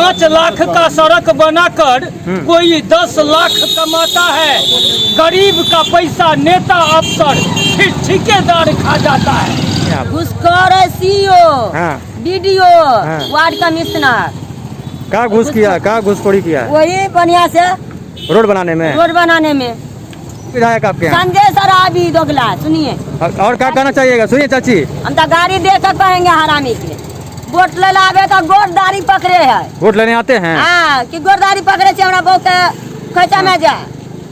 5 लाख का सड़क बनाकर कोई 10 लाख कमाता है। गरीब का पैसा नेता अफसर फिर ठेकेदार खा जाता है। घूसखोर है सीईओ, बीडीओ, वार्ड कमिश्नर। क्या घूस किया, क्या घूसखोरी किया? वही बढ़िया से रोड बनाने में। विधायक आपके यहाँ संजय सराबी दोगला। सुनिए और क्या कहना चाहिएगा? सुनिए चाची, हम तो गाड़ी दे कर कहेंगे हरामी के। वोट ले लावे तो गोरदारी पकड़े है। वोट लेने आते हैं हाँ कि गोरदारी पकड़े से हमरा बहुत खर्चा में जाए।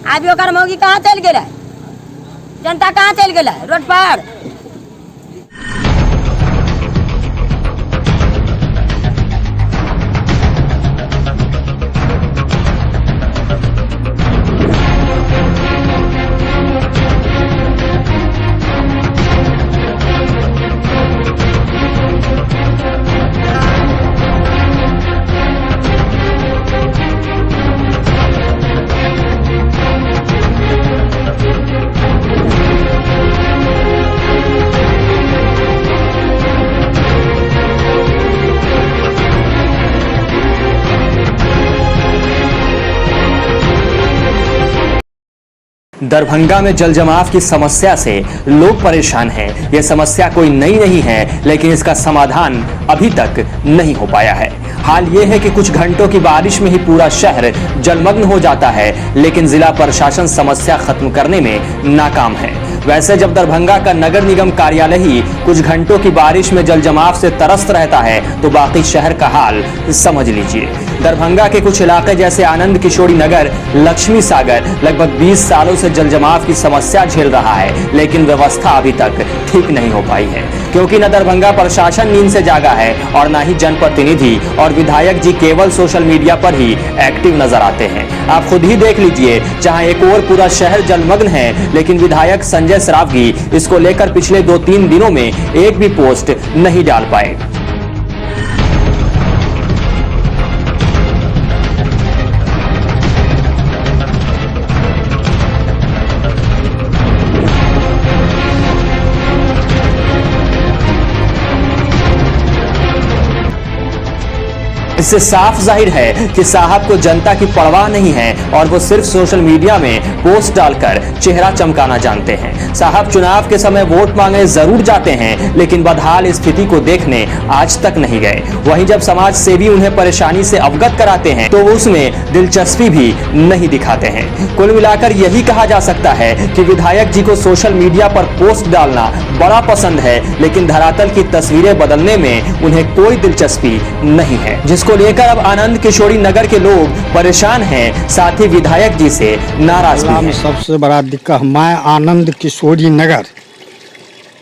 अभी ओकर मौगी कहाँ चल गए, जनता कहाँ चल गए रोड पर। दरभंगा में जल जमाव की समस्या से लोग परेशान हैं। यह समस्या कोई नई नहीं है, लेकिन इसका समाधान अभी तक नहीं हो पाया है। हाल ये है कि कुछ घंटों की बारिश में ही पूरा शहर जलमग्न हो जाता है, लेकिन जिला प्रशासन समस्या खत्म करने में नाकाम है। वैसे जब दरभंगा का नगर निगम कार्यालय ही कुछ घंटों की बारिश में जल जमाव से त्रस्त रहता है, तो बाकी शहर का हाल समझ लीजिए। दरभंगा के कुछ इलाके जैसे आनंद किशोरी नगर, लक्ष्मी सागर लगभग 20 सालों से जल जमाव की समस्या झेल रहा है, लेकिन व्यवस्था अभी तक ठीक नहीं हो पाई है, क्योंकि न दरभंगा प्रशासन नींद से जागा है और न ही जनप्रतिनिधि और विधायक जी केवल सोशल मीडिया पर ही एक्टिव नजर आते हैं। आप खुद ही देख लीजिए, जहां एक और पूरा शहर जलमग्न है, लेकिन विधायक संजय सरावगी इसको लेकर पिछले 2-3 दिनों में एक भी पोस्ट नहीं डाल पाए। इससे साफ जाहिर है कि साहब को जनता की परवाह नहीं है और वो सिर्फ सोशल मीडिया में पोस्ट डालकर चेहरा चमकाना जानते हैं। साहब चुनाव के समय वोट मांगे जरूर जाते हैं, लेकिन बदहाल स्थिति को देखने आज तक नहीं गए। वहीं जब समाज सेवी उन्हें परेशानी से अवगत कराते हैं तो उसमें दिलचस्पी भी नहीं दिखाते हैं। कुल मिलाकर यही कहा जा सकता है कि विधायक जी को सोशल मीडिया पर पोस्ट डालना बड़ा पसंद है, लेकिन धरातल की तस्वीरें बदलने में उन्हें कोई दिलचस्पी नहीं है, जिसको लेकर अब आनंद किशोरी नगर के लोग परेशान हैं, साथ ही विधायक जी से नाराज भी हैं। सबसे बड़ा दिक्कत मैं आनंद किशोरी नगर,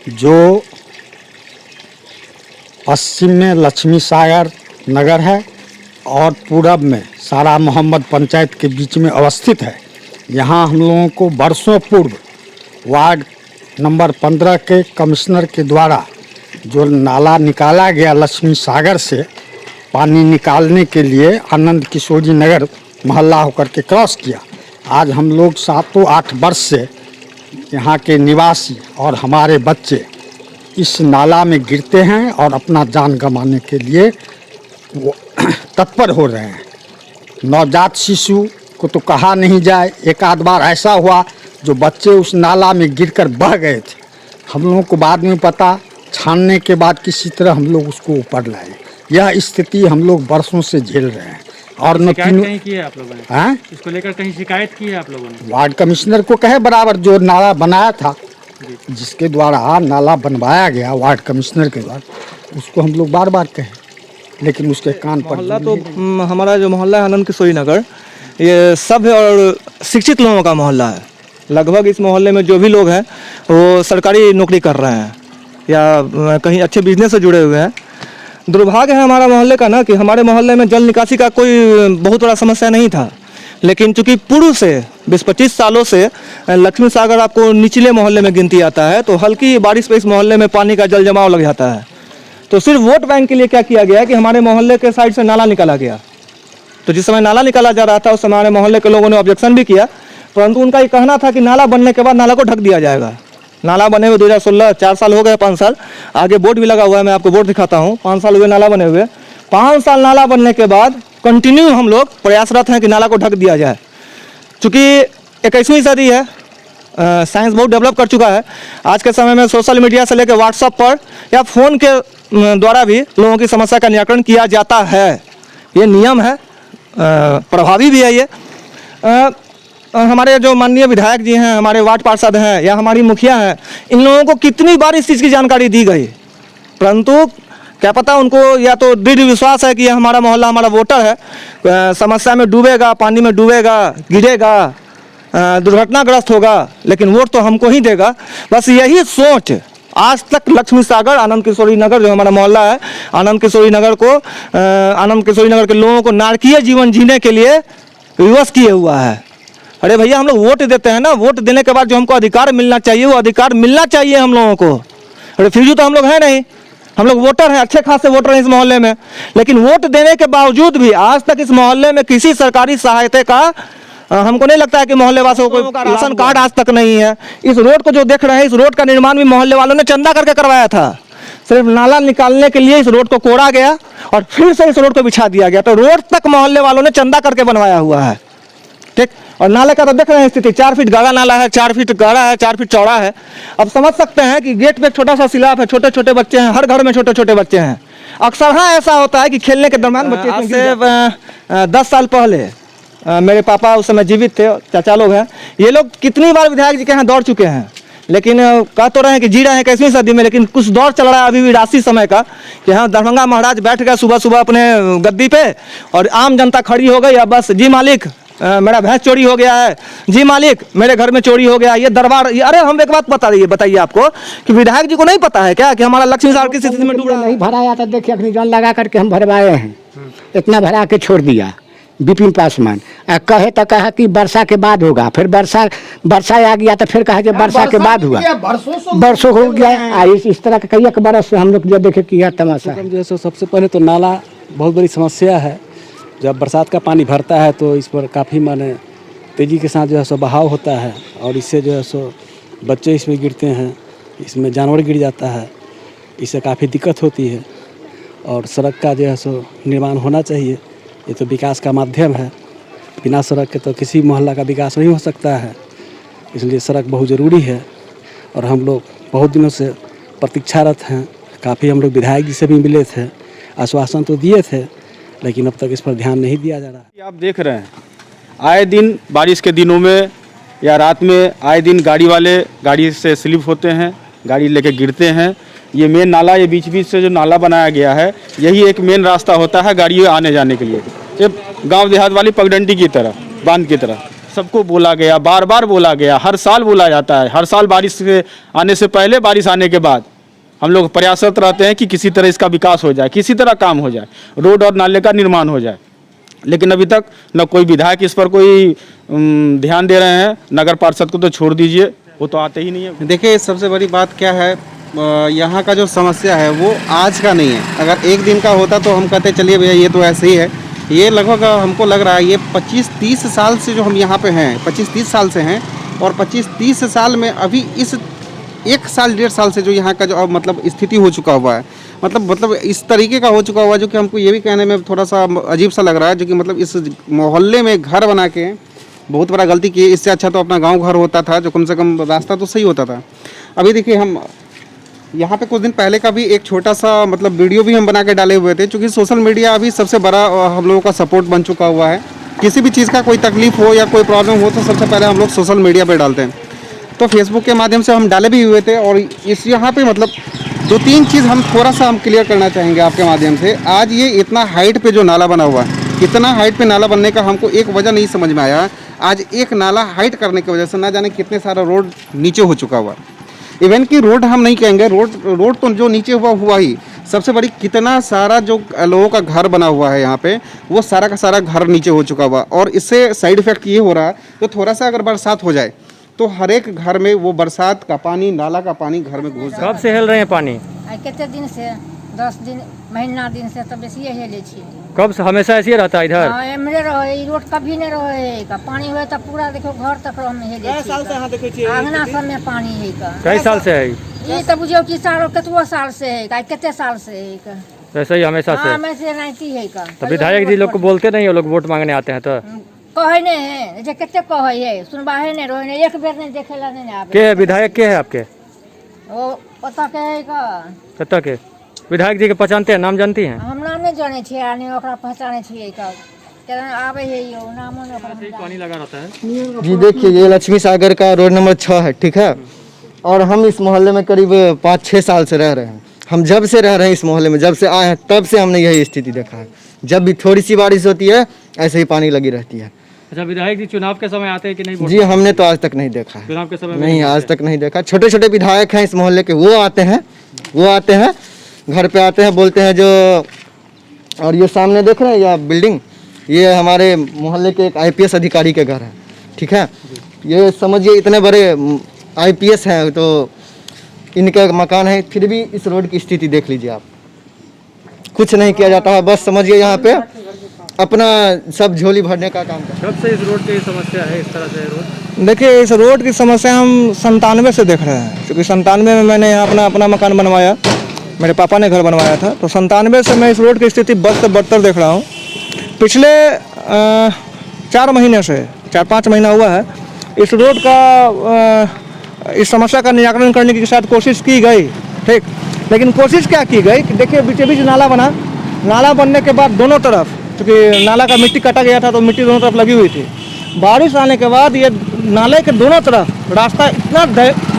जो पश्चिम में लक्ष्मी सागर नगर है और पूरब में सारा मोहम्मद पंचायत के बीच में अवस्थित है। यहाँ हम लोगों को वर्षों पूर्व वार्ड नंबर 15 के कमिश्नर के द्वारा जो नाला निकाला गया लक्ष्मी सागर से पानी निकालने के लिए आनंद किशोरी नगर मोहल्ला होकर के क्रॉस किया। आज हम लोग 7-8 वर्ष से यहाँ के निवासी और हमारे बच्चे इस नाला में गिरते हैं और अपना जान गंवाने के लिए तत्पर हो रहे हैं। नवजात शिशु को तो कहा नहीं जाए, एक आध बार ऐसा हुआ जो बच्चे उस नाला में गिरकर बह गए थे। हम लोगों को बाद में पता, छानने के बाद किसी तरह हम लोग उसको ऊपर लाए। यह स्थिति हम लोग वर्षों से झेल रहे हैं। और कहीं की है आप लोगों ने? हैं? इसको लेकर कहीं शिकायत की है आप लोगों ने? वार्ड कमिश्नर को कहे बराबर, जो नाला बनाया था, जिसके द्वारा नाला बनवाया गया वार्ड कमिश्नर के द्वारा, उसको हम लोग बार बार कहे, लेकिन उसके कान पर। मोहल्ला तो हमारा जो मोहल्ला है आनंद किशोरी नगर, ये सभ्य और शिक्षित लोगों का मोहल्ला है। लगभग इस मोहल्ले में जो भी लोग हैं वो सरकारी नौकरी कर रहे हैं या कहीं अच्छे बिजनेस से जुड़े हुए हैं। दुर्भाग्य है हमारा मोहल्ले का ना कि हमारे मोहल्ले में जल निकासी का कोई बहुत बड़ा समस्या नहीं था, लेकिन चूंकि पूर्व से 20-25 सालों से लक्ष्मी सागर आपको निचले मोहल्ले में गिनती आता है, तो हल्की बारिश पे इस मोहल्ले में पानी का जल जमाव लग जाता है। तो सिर्फ वोट बैंक के लिए क्या किया गया कि हमारे मोहल्ले के साइड से नाला निकाला गया। तो जिस समय नाला निकाला जा रहा था उस समय हमारे मोहल्ले के लोगों ने ऑब्जेक्शन भी किया, परंतु उनका ये कहना था कि नाला बनने के बाद नाला को ढक दिया जाएगा। नाला बने हुए 2016 4 साल हो गए, 5 साल आगे बोर्ड भी लगा हुआ है, मैं आपको बोर्ड दिखाता हूँ। 5 साल हुए नाला बने हुए। 5 साल नाला बनने के बाद कंटिन्यू हम लोग प्रयासरत हैं कि नाला को ढक दिया जाए। चूँकि 21वीं सदी है, साइंस बहुत डेवलप कर चुका है। आज के समय में सोशल मीडिया से लेकर व्हाट्सएप पर या फ़ोन के द्वारा भी लोगों की समस्या का निराकरण किया जाता है। ये नियम है, प्रभावी भी है ये। हमारे जो माननीय विधायक जी हैं, हमारे वार्ड पार्षद हैं या हमारी मुखिया हैं, इन लोगों को कितनी बार इस चीज़ की जानकारी दी गई, परंतु क्या पता उनको या तो दृढ़ विश्वास है कि ये हमारा मोहल्ला हमारा वोटर है, समस्या में डूबेगा, पानी में डूबेगा, गिरेगा, दुर्घटनाग्रस्त होगा, लेकिन वोट तो हमको ही देगा। बस यही सोच आज तक लक्ष्मी सागर आनंद किशोरी नगर जो हमारा मोहल्ला है, आनंद किशोरी नगर के लोगों को नारकीय जीवन जीने के लिए विवश किए हुआ है। अरे भैया, हम लोग वोट देते हैं ना, वोट देने के बाद जो हमको अधिकार मिलना चाहिए वो अधिकार मिलना चाहिए हम लोगों को। रिफ्यूजी तो हम लोग हैं नहीं, हम लोग वोटर हैं, अच्छे खासे वोटर हैं इस मोहल्ले में, लेकिन वोट देने के बावजूद भी आज तक इस मोहल्ले में किसी सरकारी सहायता का हमको नहीं लगता है कि मोहल्ले वासियों को कोई राशन कार्ड आज तक नहीं है। इस रोड को जो देख रहे हैं, इस रोड का निर्माण भी मोहल्ले वालों ने चंदा करके करवाया था। सिर्फ नाला निकालने के लिए इस रोड को कोड़ा गया और फिर से इस रोड को बिछा दिया गया, तो रोड तक मोहल्ले वालों ने चंदा करके बनवाया हुआ है। ठीक, और नाले का तो देख रहे हैं स्थिति, 4 फीट गहरा नाला है, 4 फीट गहरा है, 4 फीट चौड़ा है। अब समझ सकते हैं कि गेट पे छोटा सा सिलाब है, छोटे छोटे बच्चे हैं, हर घर में छोटे छोटे बच्चे हैं। अक्सर हाँ ऐसा होता है कि खेलने के दरमियान बच्चे आज से 10 साल पहले मेरे पापा उस समय जीवित थे, चाचा लोग हैं, ये लोग कितनी बार विधायक जी के यहाँ दौड़ चुके हैं, लेकिन कह तो रहे हैं कि जी रहे हैं 21वीं सदी में, लेकिन कुछ दौर चल रहा है अभी भी राशि समय का कि हाँ दरभंगा महाराज बैठ गए सुबह सुबह अपने गद्दी पे और आम जनता खड़ी हो गई। अब बस जी मालिक मेरा भैंस चोरी हो गया है, जी मालिक मेरे घर में चोरी हो गया, ये दरबार ये। अरे हम एक बात बताइए आपको कि विधायक जी को नहीं पता है क्या कि हमारा लक्ष्मी सागर की स्थिति में डूब रहा है? नहीं भराया था, देखिए अपनी जान लगा करके हम भरवाए हैं, इतना भरा के छोड़ दिया विपिन पासवान। कहे तो कहा कि वर्षा के बाद होगा, फिर वर्षा आ गया तो फिर कहा कि वर्षा के बाद हुआ, बरसों हो गया। इस तरह का कई बरस हम लोग जो देखे किया तमाशा। जो है सबसे पहले तो नाला बहुत बड़ी समस्या है। जब बरसात का पानी भरता है तो इस पर काफ़ी माने तेज़ी के साथ जो है सो बहाव होता है और इससे जो है सो बच्चे इसमें गिरते हैं, इसमें जानवर गिर जाता है, इससे काफ़ी दिक्कत होती है। और सड़क का जो है सो निर्माण होना चाहिए, ये तो विकास का माध्यम है, बिना सड़क के तो किसी मोहल्ला का विकास नहीं हो सकता है, इसलिए सड़क बहुत ज़रूरी है। और हम लोग बहुत दिनों से प्रतीक्षारत हैं, काफ़ी हम लोग विधायक जी से भी मिले थे, आश्वासन तो दिए थे, लेकिन अब तक इस पर ध्यान नहीं दिया जा रहा। आप देख रहे हैं आए दिन बारिश के दिनों में या रात में आए दिन गाड़ी वाले गाड़ी से स्लिप होते हैं, गाड़ी लेके गिरते हैं। ये मेन नाला, ये बीच बीच से जो नाला बनाया गया है, यही एक मेन रास्ता होता है गाड़ी आने जाने के लिए। ये गांव देहात वाली पगडंडी की तरह, बांध की तरह सबको बोला गया, बार बार बोला गया, हर साल बोला जाता है। हर साल बारिश से आने से पहले, बारिश आने के बाद हम लोग प्रयासरत रहते हैं कि किसी तरह इसका विकास हो जाए, किसी तरह काम हो जाए, रोड और नाले का निर्माण हो जाए। लेकिन अभी तक न कोई विधायक इस पर कोई ध्यान दे रहे हैं, नगर पार्षद को तो छोड़ दीजिए, वो तो आते ही नहीं है। देखिए सबसे बड़ी बात क्या है, यहाँ का जो समस्या है वो आज का नहीं है। अगर एक दिन का होता तो हम कहते चलिए भैया ये तो ऐसे ही है। ये लगभग हमको लग रहा है ये 25-30 साल से जो हम यहाँ पे हैं, 25-30 साल से हैं, और 25-30 साल में अभी इस 1 साल 1.5 साल से जो यहाँ का जो मतलब स्थिति हो चुका हुआ है, मतलब इस तरीके का हो चुका हुआ है, जो कि हमको ये भी कहने में थोड़ा सा अजीब सा लग रहा है, जो कि मतलब इस मोहल्ले में घर बना के बहुत बड़ा गलती की। इससे अच्छा तो अपना गांव घर होता था, जो कम से कम रास्ता तो सही होता था। अभी देखिए हम यहाँ पे कुछ दिन पहले का भी एक छोटा सा मतलब वीडियो भी हम बना के डाले हुए थे, क्योंकि सोशल मीडिया अभी सबसे बड़ा हम लोगों का सपोर्ट बन चुका हुआ है। किसी भी चीज़ का कोई तकलीफ हो या कोई प्रॉब्लम हो तो सबसे पहले हम लोग सोशल मीडिया पे डालते हैं। तो फेसबुक के माध्यम से हम डाले भी हुए थे, और इस यहाँ पे मतलब 2-3 चीज़ हम थोड़ा सा हम क्लियर करना चाहेंगे आपके माध्यम से। आज ये इतना हाइट पे जो नाला बना हुआ है, इतना हाइट पे नाला बनने का हमको एक वजह नहीं समझ में आया। आज एक नाला हाइट करने की वजह से ना जाने कितने सारा रोड नीचे हो चुका हुआ। इवन कि रोड हम नहीं कहेंगे, रोड तो जो नीचे हुआ ही, सबसे बड़ी कितना सारा जो लोगों का घर बना हुआ है यहाँ पे, वो सारा का सारा घर नीचे हो चुका हुआ। और इससे साइड इफेक्ट ये हो रहा है, तो थोड़ा सा अगर बरसात हो जाए तो हर एक घर में वो बरसात का पानी, नाला का पानी घर में घुस जाए। कब से हेल रहे हैं पानी? कितने दिन से, 10 दिन महीना दिन से तब बेसिए हेले छी। कब से? हमेशा ऐसे ही रहता है इधर? हाँ, एमरे रहे, रोड कभी नहीं रहे का पानी हुए तो पूरा देखो घर तक हम हेले छी। साल से यहाँ देखे छी आंगना सब में पानी है का। कई साल से है? ये तो बुझो कि साल केतबो साल से है का, कितने साल से है का। वैसे ही हमेशा से। हाँ, मैं से रहती है का। तो विधायक जी लोग को बोलते नहीं, वो लोग वोट मांगने आते हैं तो कहे नहीं है, जे कितने कहे है, सुनबाहे नहीं रोहे नहीं, एक बेर नहीं देखेला नहीं आवे। के विधायक के है आपके? वो पता के है का? कत्ता के विधायक जी के पहचानते हैं, नाम जानती हैं? हम नाम नहीं जाने छे, आने ओकरा पहचाने छे का। केना आवे है यो नामो ने ओकरा। पानी लगा रहता है जी देखिए, ये लक्ष्मी सागर का रोड नंबर 6 है, ठीक है। और हम इस मोहल्ले में करीब 5-6 साल से रह रहे हैं। हम जब से रह रहे हैं इस मोहल्ले में, जब से आए हैं तब से हमने यही स्थिति देखा है। जब भी थोड़ी सी बारिश होती है ऐसे ही पानी लगी रहती है। अच्छा, विधायक जी चुनाव के समय आते हैं कि नहीं? जी हमने तो आज तक नहीं देखा है, चुनाव के समय नहीं आज तक नहीं देखा। छोटे छोटे विधायक हैं इस मोहल्ले के, वो आते हैं घर पे आते हैं, बोलते हैं जो। और ये सामने देख रहे हैं यह बिल्डिंग, ये हमारे मोहल्ले के एक IPS अधिकारी के घर है, ठीक है। ये समझिए इतने बड़े IPS हैं तो इनका मकान है, फिर भी इस रोड की स्थिति देख लीजिए आप। कुछ नहीं किया जाता है, बस समझिए यहाँ पे अपना सब झोली भरने का काम करते हैं। कब से इस रोड की समस्या है, इस तरह से रोड? देखिए, इस रोड की समस्या हम 97 से देख रहे हैं, क्योंकि 97 में मैंने यहाँ अपना मकान बनवाया, मेरे पापा ने घर बनवाया था। तो 97 से मैं इस रोड की स्थिति बद से बदतर देख रहा हूँ। पिछले 4 महीने से 4-5 महीना हुआ है इस रोड का इस समस्या का निराकरण करने की शायद कोशिश की गई, ठीक। लेकिन कोशिश क्या की गई कि देखिए बीचे बीच नाला बना, नाला बनने के बाद दोनों तरफ, क्योंकि नाला का मिट्टी काटा गया था तो मिट्टी दोनों तरफ लगी हुई थी। बारिश आने के बाद ये नाले के दोनों तरफ रास्ता इतना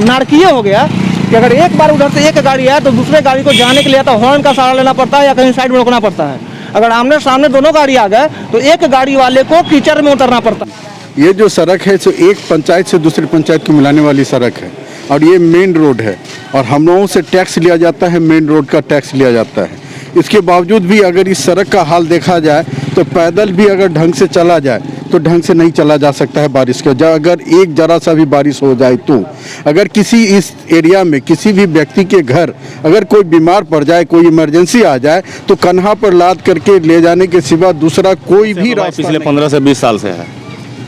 नारकीय हो गया कि अगर एक बार उधर से एक गाड़ी आए तो दूसरे गाड़ी को जाने के लिए तो हॉर्न का सहारा लेना पड़ता है या कहीं साइड में रोकना पड़ता है। अगर आमने सामने दोनों गाड़ी आ गए तो एक गाड़ी वाले को कीचड़ में उतरना पड़ता है। ये जो सड़क है सो एक पंचायत से दूसरी पंचायत को मिलाने वाली सड़क है और ये मेन रोड है और हम लोगों से टैक्स लिया जाता है, मेन रोड का टैक्स लिया जाता है। इसके बावजूद भी अगर इस सड़क का हाल देखा जाए तो पैदल भी अगर ढंग से चला जाए तो ढंग से नहीं चला जा सकता है बारिश का। अगर एक जरा सा भी बारिश हो जाए तो अगर किसी इस एरिया में किसी भी व्यक्ति के घर अगर कोई बीमार पड़ जाए, कोई इमरजेंसी आ जाए तो कन्हा पर लाद करके ले जाने के सिवा दूसरा कोई भी रास्ता पिछले 15 से 20 साल से है।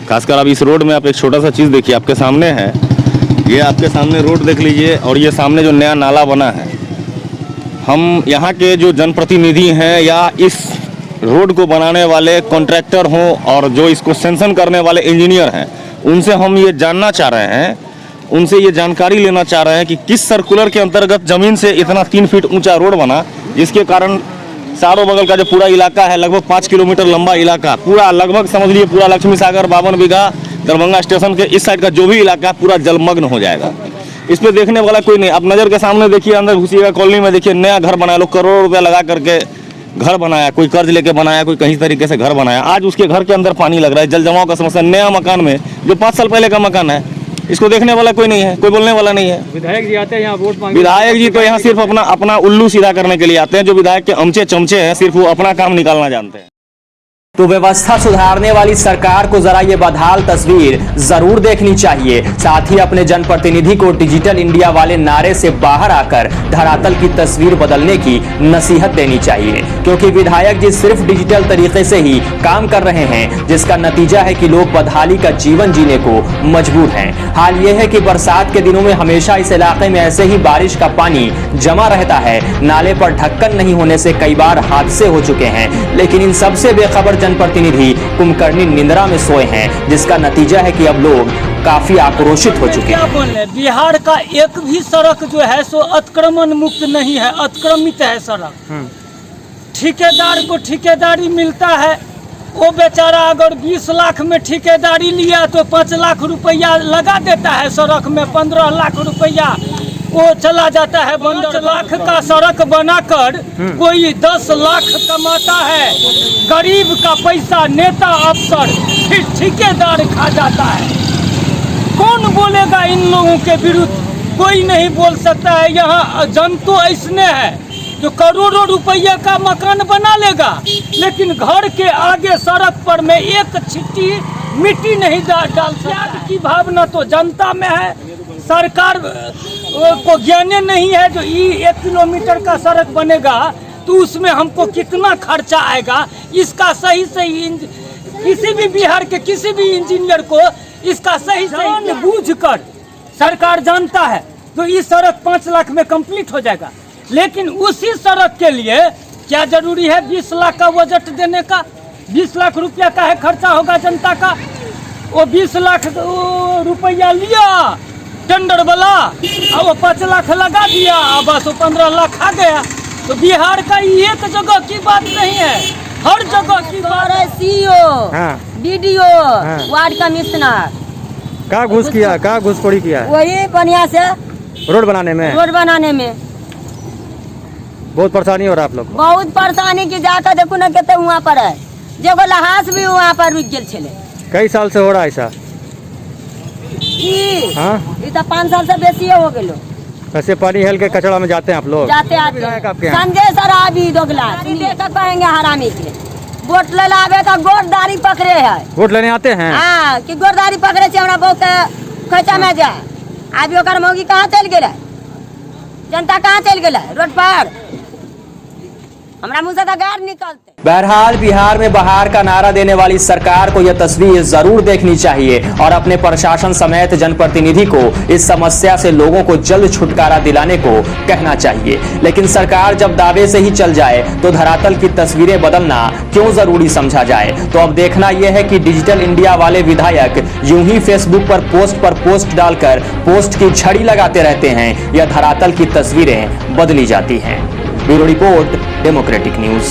खासकर अब इस रोड में आप एक छोटा सा चीज़ देखिए, आपके सामने है, ये आपके सामने रोड देख लीजिए और ये सामने जो नया नाला बना है, हम यहाँ के जो जनप्रतिनिधि हैं या इस रोड को बनाने वाले कॉन्ट्रैक्टर हों और जो इसको सेंक्शन करने वाले इंजीनियर हैं, उनसे हम ये जानना चाह रहे हैं, उनसे ये जानकारी लेना चाह रहे हैं कि किस सर्कुलर के अंतर्गत ज़मीन से इतना 3 फीट ऊंचा रोड बना, जिसके कारण चारों बगल का जो पूरा इलाका है, लगभग 5 किलोमीटर लंबा इलाका, पूरा लगभग समझ लीजिए पूरा लक्ष्मी सागर 52 बीघा दरभंगा स्टेशन के इस साइड का जो भी इलाका पूरा जलमग्न हो जाएगा। इस पे देखने वाला कोई नहीं। आप नज़र के सामने देखिए, अंदर घुसिएगा कॉलोनी में, देखिए नया घर बनाया, लोग करोड़ों रुपया लगा करके घर बनाया, कोई कर्ज लेके बनाया, कोई कहीं तरीके से घर बनाया। आज उसके घर के अंदर पानी लग रहा है, जल जमाव का समस्या। नया मकान में जो 5 साल पहले का मकान है, इसको देखने वाला कोई नहीं है, कोई बोलने वाला नहीं है। विधायक जी आते हैं यहाँ वोट मांगने? विधायक जी तो यहाँ सिर्फ अपना उल्लू सीधा करने के लिए आते हैं। जो विधायक के अमचे चमचे हैं, सिर्फ वो अपना काम निकालना जानते हैं। तो व्यवस्था सुधारने वाली सरकार को जरा ये बदहाल तस्वीर जरूर देखनी चाहिए। साथ ही अपने जनप्रतिनिधि को डिजिटल इंडिया वाले नारे से बाहर आकर धरातल की तस्वीर बदलने की नसीहत देनी चाहिए, क्योंकि विधायक जी सिर्फ डिजिटल तरीके से ही काम कर रहे हैं, जिसका नतीजा है कि लोग बदहाली का जीवन जीने को मजबूर हैं। हाल ये है कि बरसात के दिनों में हमेशा इस इलाके में ऐसे ही बारिश का पानी जमा रहता है। नाले पर ढक्कन नहीं होने से कई बार हादसे हो चुके हैं, लेकिन इन सबसे बेखबर जनप्रतिनिधि कुंभकर्णी निंद्रा में सोए हैं, जिसका नतीजा है कि अब लोग काफी आक्रोशित हो चुके हैं। बोले बिहार का एक भी सड़क जो है सो अतिक्रमण मुक्त नहीं है, अतिक्रमित है सड़क। ठेकेदार को ठेकेदारी मिलता है, वो बेचारा अगर 20 लाख में ठेकेदारी लिया तो 5 लाख रुपया लगा देता है सड़क में, 15 लाख रुपया वो चला जाता है। 5 लाख का सड़क बनाकर कोई 10 लाख कमाता है। गरीब का पैसा नेता अफसर फिर ठेकेदार खा जाता है। कौन बोलेगा इन लोगों के विरुद्ध? कोई नहीं बोल सकता है। यहाँ जन तो ऐसने है जो करोड़ों रुपया का मकान बना लेगा, लेकिन घर के आगे सड़क पर में एक छिट्टी मिट्टी नहीं डाल सकता। की भावना तो जनता में है, सरकार को ज्ञान नहीं है। जो 1 किलोमीटर का सड़क बनेगा तो उसमें हमको कितना खर्चा आएगा, इसका सही किसी भी बिहार के किसी भी इंजीनियर को इसका सही बूझ कर सरकार जानता है तो इस सड़क 5 लाख में कंप्लीट हो जाएगा। लेकिन उसी सड़क के लिए क्या जरूरी है 20 लाख का बजट देने का? 20 लाख रुपया का है खर्चा होगा जनता का। वो 20 लाख रुपया लिया टेंडर वाला और वो 5 लाख लगा दिया, अब बस वो 15 लाख आ गया। तो बिहार का एक जगह की बात नहीं है, हर जगह की बात है। सीओ, हाँ। बीडीओ, वार्ड कमिश्नर कहाँ घुस किया, कहाँ घुसखोरी किया है? वही बढ़िया से रोड बनाने में बहुत परेशानी हो रहा है आप लोग को? बहुत परेशानी की जाकर देखो ना कहते वहाँ पर है जो लहास भी वहाँ पर रुक गए छे। कई साल से हो रहा है ऐसा? हाँ? ये तो 5 साल से बेसी हो गए। वैसे पानी हेल के कचड़ा में जाते हैं आप लोग? जाते आते आपके संजय सर अभी दोगला कहेंगे हरामी के वोट ले लावे का गोरदारी पकड़े है। वोट लेने आते हैं? हाँ कि गोरदारी पकड़े छे हमरा बहु के खोचा में जाए। अभी ओकर मौगी कहाँ चल गए, जनता कहाँ चल गए रोड पर, हमरा मुँह से तो गार निकलते। बहरहाल बिहार में बहार का नारा देने वाली सरकार को यह तस्वीर जरूर देखनी चाहिए और अपने प्रशासन समेत जनप्रतिनिधि को इस समस्या से लोगों को जल्द छुटकारा दिलाने को कहना चाहिए। लेकिन सरकार जब दावे से ही चल जाए तो धरातल की तस्वीरें बदलना क्यों जरूरी समझा जाए। तो अब देखना यह है कि डिजिटल इंडिया वाले विधायक यूं ही फेसबुक पर पोस्ट डालकर पोस्ट की झड़ी लगाते रहते हैं या धरातल की तस्वीरें बदली जाती हैं। Bureau report, democratic news.